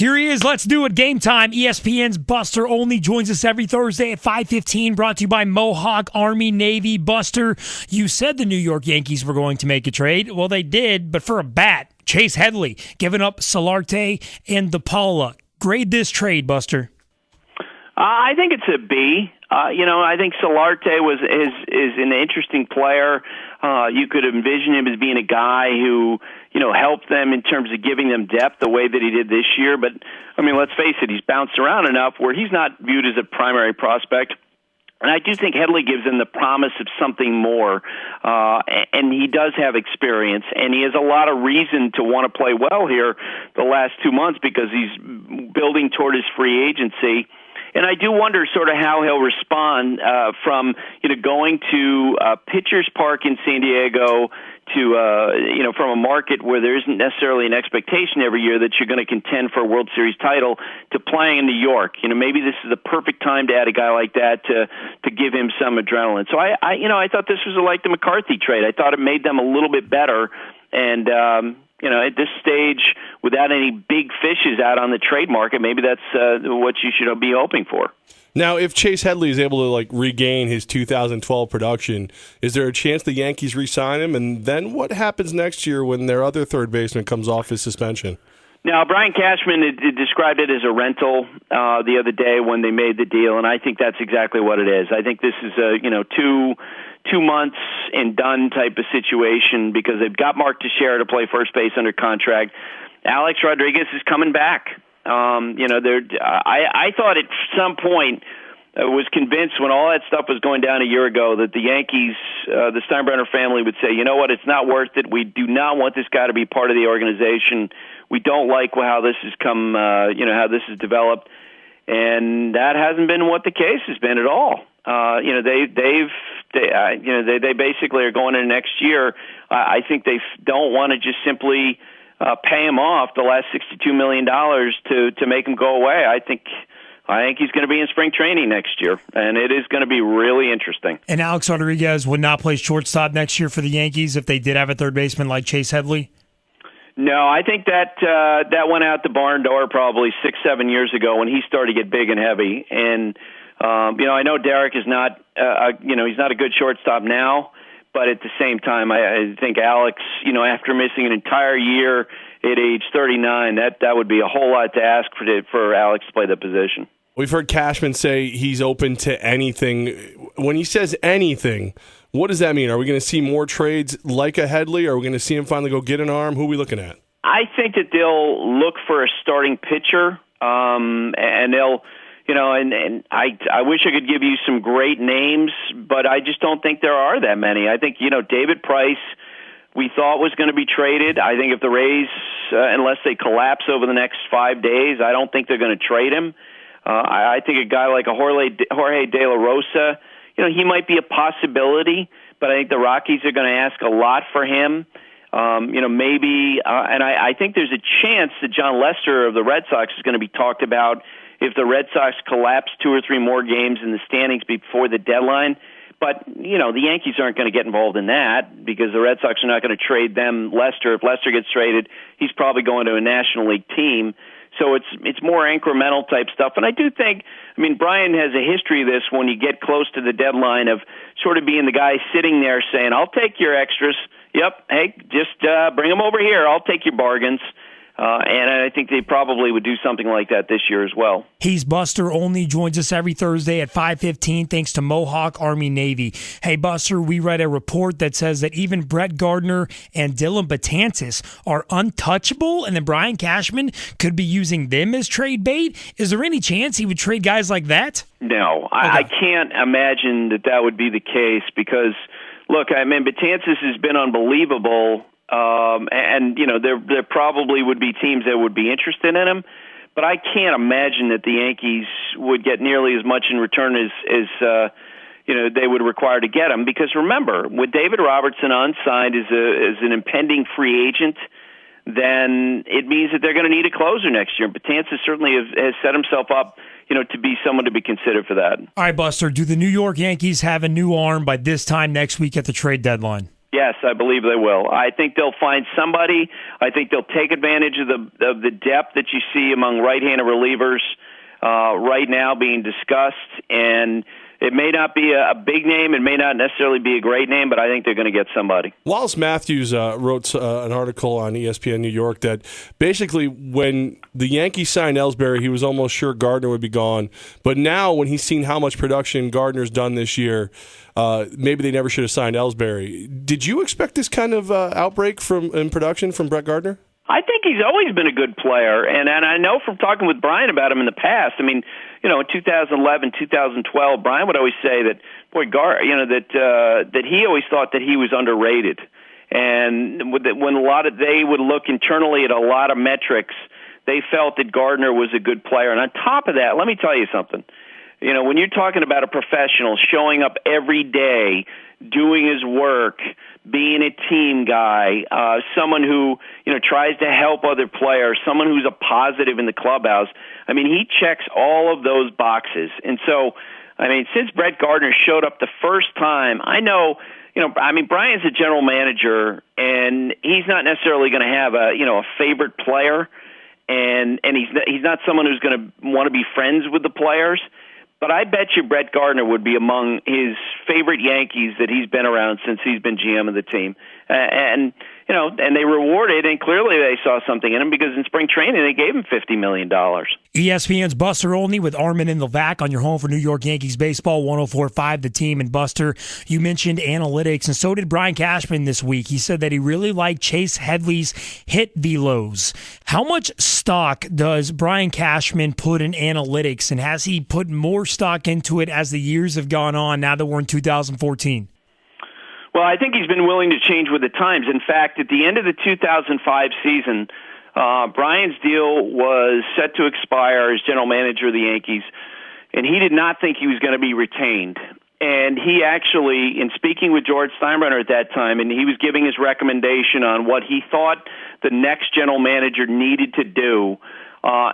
Here he is. Let's do it. Game time. ESPN's Buster Olney joins us every Thursday at 5:15, brought to you by Mohawk, Army, Navy. Buster, you said the New York Yankees were going to make a trade. Well, they did, but for a bat. Chase Headley giving up Solarte and DePaula. Grade this trade, Buster. I think it's a B. I think Solarte is an interesting player. You could envision him as being a guy who, helped them in terms of giving them depth the way that he did this year. But, let's face it, he's bounced around enough where he's not viewed as a primary prospect. And I do think Headley gives him the promise of something more, and he does have experience, and he has a lot of reason to want to play well here the last 2 months because he's building toward his free agency. And I do wonder sort of how he'll respond from going to Pitchers Park in San Diego to from a market where there isn't necessarily an expectation every year that you're going to contend for a World Series title to playing in New York. Maybe this is the perfect time to add a guy like that to give him some adrenaline. So I thought this was like the McCarthy trade. I thought it made them a little bit better, and at this stage, without any big fishes out on the trade market, maybe that's what you should be hoping for. Now, if Chase Headley is able to regain his 2012 production, is there a chance the Yankees re-sign him? And then what happens next year when their other third baseman comes off his suspension? Now, Brian Cashman described it as a rental the other day when they made the deal, and I think that's exactly what it is. I think this is a 2 months and done type of situation because they've got Mark Teixeira to play first base under contract. Alex Rodriguez is coming back. I thought at some point was convinced when all that stuff was going down a year ago that the Yankees, the Steinbrenner family would say, you know what, it's not worth it. We do not want this guy to be part of the organization. We don't like how this has come, how this has developed. And that hasn't been what the case has been at all. They basically are going into next year. I think they don't want to just simply pay him off the last $62 million to make him go away. I think he's going to be in spring training next year, and it is going to be really interesting. And Alex Rodriguez would not play shortstop next year for the Yankees if they did have a third baseman like Chase Headley? No, I think that went out the barn door probably 6-7 years ago when he started to get big and heavy. And I know Derek is not he's not a good shortstop now, but at the same time, I think Alex, after missing an entire year at age 39, that would be a whole lot to ask for Alex to play the position. We've heard Cashman say he's open to anything. When he says anything, what does that mean? Are we going to see more trades like a Headley? Are we going to see him finally go get an arm? Who are we looking at? I think that they'll look for a starting pitcher, and they'll, and I wish I could give you some great names, but I just don't think there are that many. I think, David Price, we thought was going to be traded. I think if the Rays, unless they collapse over the next 5 days, I don't think they're going to trade him. I think a guy like a Jorge De La Rosa, he might be a possibility, but I think the Rockies are going to ask a lot for him. Maybe, and I think there's a chance that Jon Lester of the Red Sox is going to be talked about if the Red Sox collapse 2 or 3 more games in the standings before the deadline. But, the Yankees aren't going to get involved in that because the Red Sox are not going to trade them Lester. If Lester gets traded, he's probably going to a National League team. So it's more incremental type stuff. And I do think, Brian has a history of this when you get close to the deadline of sort of being the guy sitting there saying, I'll take your extras. Yep, hey, just bring them over here. I'll take your bargains. And I think they probably would do something like that this year as well. He's Buster Olney, joins us every Thursday at 5:15 thanks to Mohawk, Army, Navy. Hey, Buster, we read a report that says that even Brett Gardner and Dylan Betances are untouchable, and then Brian Cashman could be using them as trade bait. Is there any chance he would trade guys like that? No, I can't imagine that would be the case because, look, Betances has been unbelievable. There probably would be teams that would be interested in him, but I can't imagine that the Yankees would get nearly as much in return as they would require to get him. Because remember, with David Robertson unsigned as an impending free agent, then it means that they're going to need a closer next year. Betances certainly has set himself up, to be someone to be considered for that. All right, Buster, do the New York Yankees have a new arm by this time next week at the trade deadline? Yes, I believe they will. I think they'll find somebody. I think they'll take advantage of the depth that you see among right-handed relievers right now being discussed. And it may not be a big name. It may not necessarily be a great name, but I think they're going to get somebody. Wallace Matthews wrote an article on ESPN New York that basically when the Yankees signed Ellsbury, he was almost sure Gardner would be gone. But now when he's seen how much production Gardner's done this year, maybe they never should have signed Ellsbury. Did you expect this kind of outbreak in production from Brett Gardner? I think he's always been a good player, and I know from talking with Brian about him in the past. I mean, in 2011, 2012, Brian would always say that, that he always thought that he was underrated, and when they would look internally at a lot of metrics, they felt that Gardner was a good player. And on top of that, let me tell you something. When you're talking about a professional showing up every day, doing his work, being a team guy, someone who tries to help other players, someone who's a positive in the clubhouse. I mean, he checks all of those boxes. And so, since Brett Gardner showed up the first time, I know, Brian's a general manager, and he's not necessarily going to have a favorite player, and he's not someone who's going to want to be friends with the players. But I bet you Brett Gardner would be among his favorite Yankees that he's been around since he's been GM of the team. And they rewarded, and clearly they saw something in him because in spring training they gave him $50 million. ESPN's Buster Olney with Armen and Levack on your home for New York Yankees baseball, 104.5 The Team. And Buster, you mentioned analytics, and so did Brian Cashman this week. He said that he really liked Chase Headley's hit velos. How much stock does Brian Cashman put in analytics, and has he put more stock into it as the years have gone on now that we're in 2014? Well, I think he's been willing to change with the times. In fact, at the end of the 2005 season, Brian's deal was set to expire as general manager of the Yankees, and he did not think he was going to be retained. And he actually, in speaking with George Steinbrenner at that time, and he was giving his recommendation on what he thought the next general manager needed to do,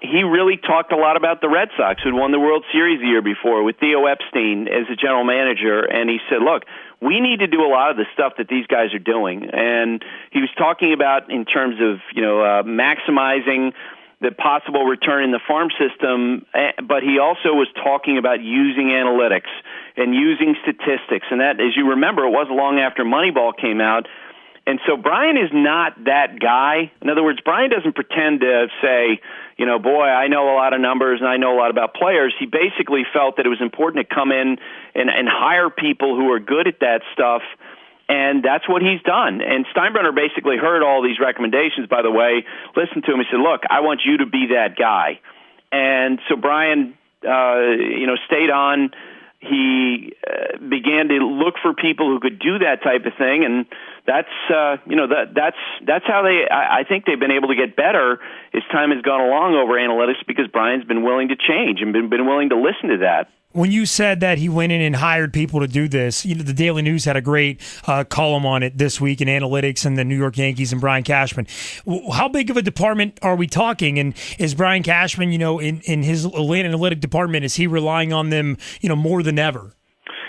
he really talked a lot about the Red Sox, who had won the World Series the year before with Theo Epstein as the general manager. And he said, look, we need to do a lot of the stuff that these guys are doing. And he was talking about in terms of, maximizing the possible return in the farm system, but he also was talking about using analytics and using statistics. And that, as you remember, it was long after Moneyball came out. And so Brian is not that guy. In other words, Brian doesn't pretend to say, boy, I know a lot of numbers and I know a lot about players. He basically felt that it was important to come in and hire people who are good at that stuff, and that's what he's done. And Steinbrenner basically heard all these recommendations, by the way, listened to him and said, look, I want you to be that guy. And so Brian, stayed on. He began to look for people who could do that type of thing, and that's how I think they've been able to get better as time has gone along over analytics, because Brian's been willing to change and been willing to listen to that. When you said that he went in and hired people to do this, the Daily News had a great column on it this week in analytics and the New York Yankees and Brian Cashman. How big of a department are we talking? And is Brian Cashman, in his analytic department, is he relying on them, more than ever?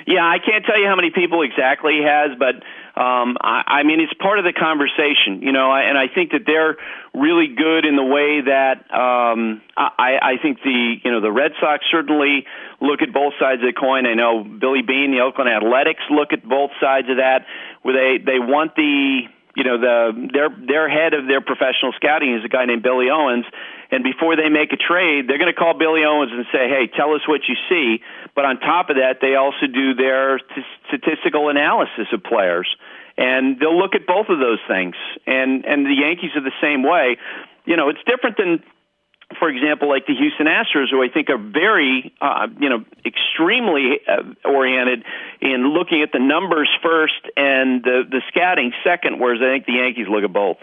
Yeah, I can't tell you how many people exactly he has, but it's part of the conversation, and I think that they're really good in the way that I think the Red Sox certainly look at both sides of the coin. I know Billy Beane, the Oakland Athletics, look at both sides of that, where they want their head of their professional scouting is a guy named Billy Owens. And before they make a trade, they're going to call Billy Owens and say, hey, tell us what you see. But on top of that, they also do their statistical analysis of players. And they'll look at both of those things. And the Yankees are the same way. It's different than, for example, like the Houston Astros, who I think are very, extremely oriented in looking at the numbers first and the scouting second, whereas I think the Yankees look at both.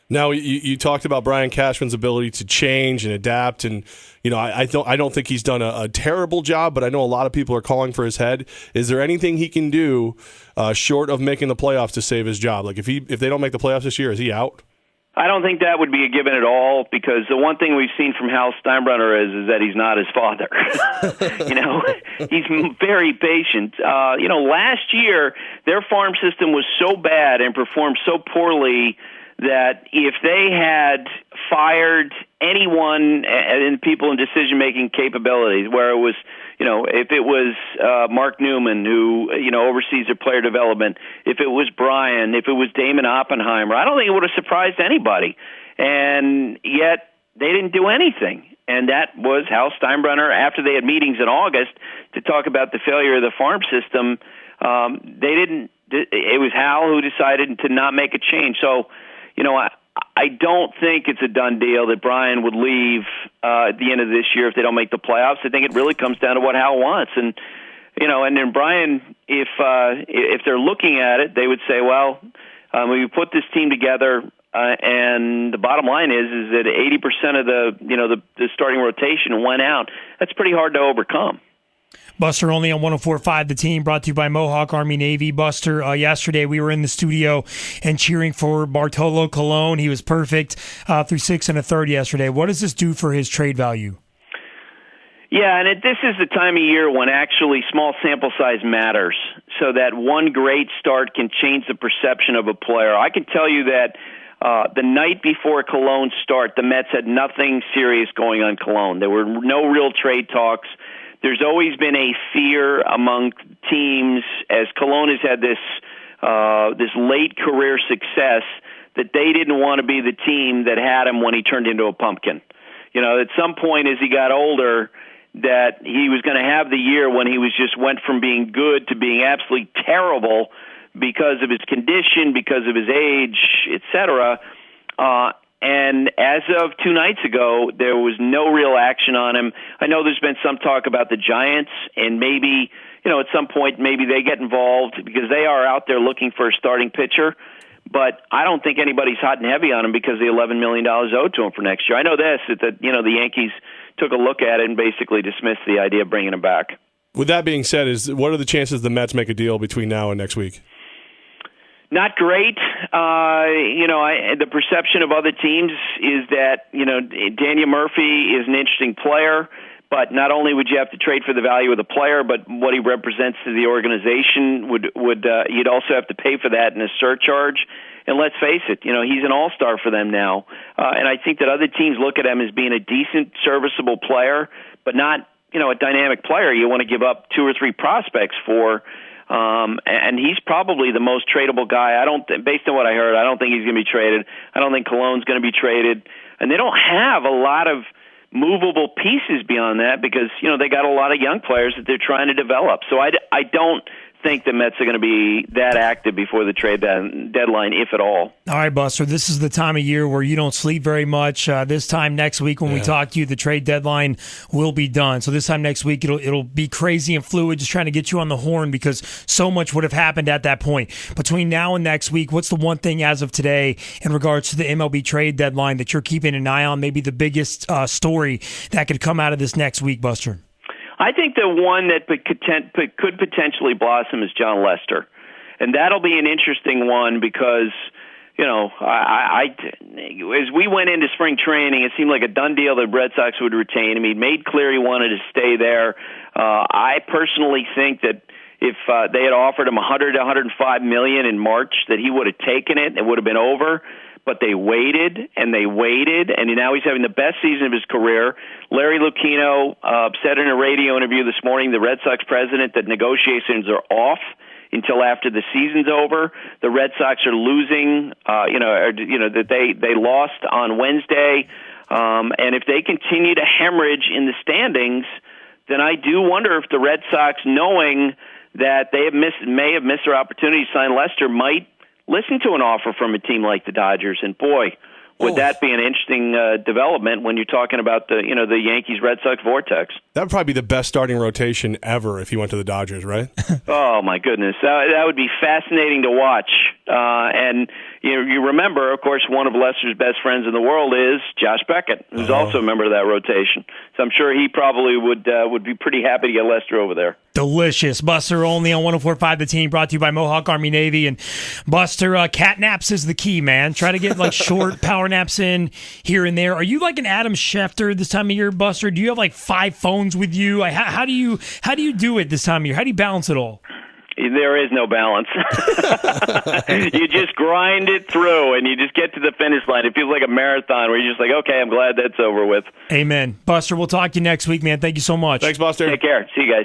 Now, you talked about Brian Cashman's ability to change and adapt, and I don't think he's done a terrible job, but I know a lot of people are calling for his head. Is there anything he can do short of making the playoffs to save his job? Like if they don't make the playoffs this year, is he out? I don't think that would be a given at all, because the one thing we've seen from Hal Steinbrenner is that he's not his father. He's very patient. Last year, their farm system was so bad and performed so poorly that if they had fired anyone and people in decision-making capabilities, where it was, if it was Mark Newman, who, oversees their player development, if it was Brian, if it was Damon Oppenheimer, I don't think it would have surprised anybody. And yet they didn't do anything. And that was Hal Steinbrenner. After they had meetings in August to talk about the failure of the farm system, it was Hal who decided to not make a change. So, I don't think it's a done deal that Brian would leave at the end of this year if they don't make the playoffs. I think it really comes down to what Hal wants, and then Brian, if they're looking at it, they would say, well, we put this team together, and the bottom line is that 80% of the starting rotation went out. That's pretty hard to overcome. Buster, only on 104.5 The Team, brought to you by Mohawk Army Navy. Buster, yesterday we were in the studio and cheering for Bartolo Colon. He was perfect through 6 1/3 yesterday. What does this do for his trade value? Yeah, and this is the time of year when actually small sample size matters, so that one great start can change the perception of a player. I can tell you that the night before Colon's start, the Mets had nothing serious going on Colon. There were no real trade talks. There's always been a fear among teams, as Colon has had this late career success, that they didn't want to be the team that had him when he turned into a pumpkin. At some point as he got older, that he was going to have the year when he went from being good to being absolutely terrible because of his condition, because of his age, etc. And as of 2 nights ago, there was no real action on him. I know there's been some talk about the Giants, and maybe, at some point, maybe they get involved because they are out there looking for a starting pitcher. But I don't think anybody's hot and heavy on him because of the $11 million owed to him for next year. I know that the Yankees took a look at it and basically dismissed the idea of bringing him back. With that being said, what are the chances the Mets make a deal between now and next week? Not great. The perception of other teams is that, Daniel Murphy is an interesting player, but not only would you have to trade for the value of the player, but what he represents to the organization you'd also have to pay for that in a surcharge. And let's face it, he's an all-star for them now. And I think that other teams look at him as being a decent, serviceable player, but not, a dynamic player you want to give up 2 or 3 prospects for. And he's probably the most tradable guy. Based on what I heard, I don't think he's going to be traded. I don't think Colon's going to be traded. And they don't have a lot of movable pieces beyond that because, they got a lot of young players that they're trying to develop. So I don't think the Mets are going to be that active before the trade deadline, if at all. All right, Buster, this is the time of year where you don't sleep very much. This time next week when we talk to you, the trade deadline will be done. So this time next week, it'll be crazy and fluid, just trying to get you on the horn because so much would have happened at that point. Between now and next week, what's the one thing as of today in regards to the MLB trade deadline that you're keeping an eye on, maybe the biggest story that could come out of this next week, Buster? I think the one that could potentially blossom is Jon Lester, and that'll be an interesting one because, as we went into spring training, it seemed like a done deal that Red Sox would retain him. He made clear he wanted to stay there. I personally think that if they had offered him $100 to $105 million in March, that he would have taken it. It would have been over. But they waited, and now he's having the best season of his career. Larry Lucchino said in a radio interview this morning, the Red Sox president, that negotiations are off until after the season's over. The Red Sox are losing, that they lost on Wednesday. And if they continue to hemorrhage in the standings, then I do wonder if the Red Sox, knowing that they may have missed their opportunity to sign Lester, might listen to an offer from a team like the Dodgers. And boy, would that be an interesting development when you're talking about the Yankees-Red Sox vortex. That would probably be the best starting rotation ever if he went to the Dodgers, right? Oh, my goodness. That would be fascinating to watch. And, you remember, of course, one of Lester's best friends in the world is Josh Beckett, who's also a member of that rotation. So I'm sure he probably would be pretty happy to get Lester over there. Delicious. Buster Olney on 104.5 The Team, brought to you by Mohawk, Army, Navy. And Buster, cat naps is the key, man. Try to get like short power naps in here and there. Are you like an Adam Schefter this time of year, Buster? Do you have like 5 phones with you? How do you do it this time of year? How do you balance it all? There is no balance. You just grind it through, and you just get to the finish line. It feels like a marathon where you're just like, okay, I'm glad that's over with. Amen. Buster, we'll talk to you next week, man. Thank you so much. Thanks, Buster. Take care. See you guys.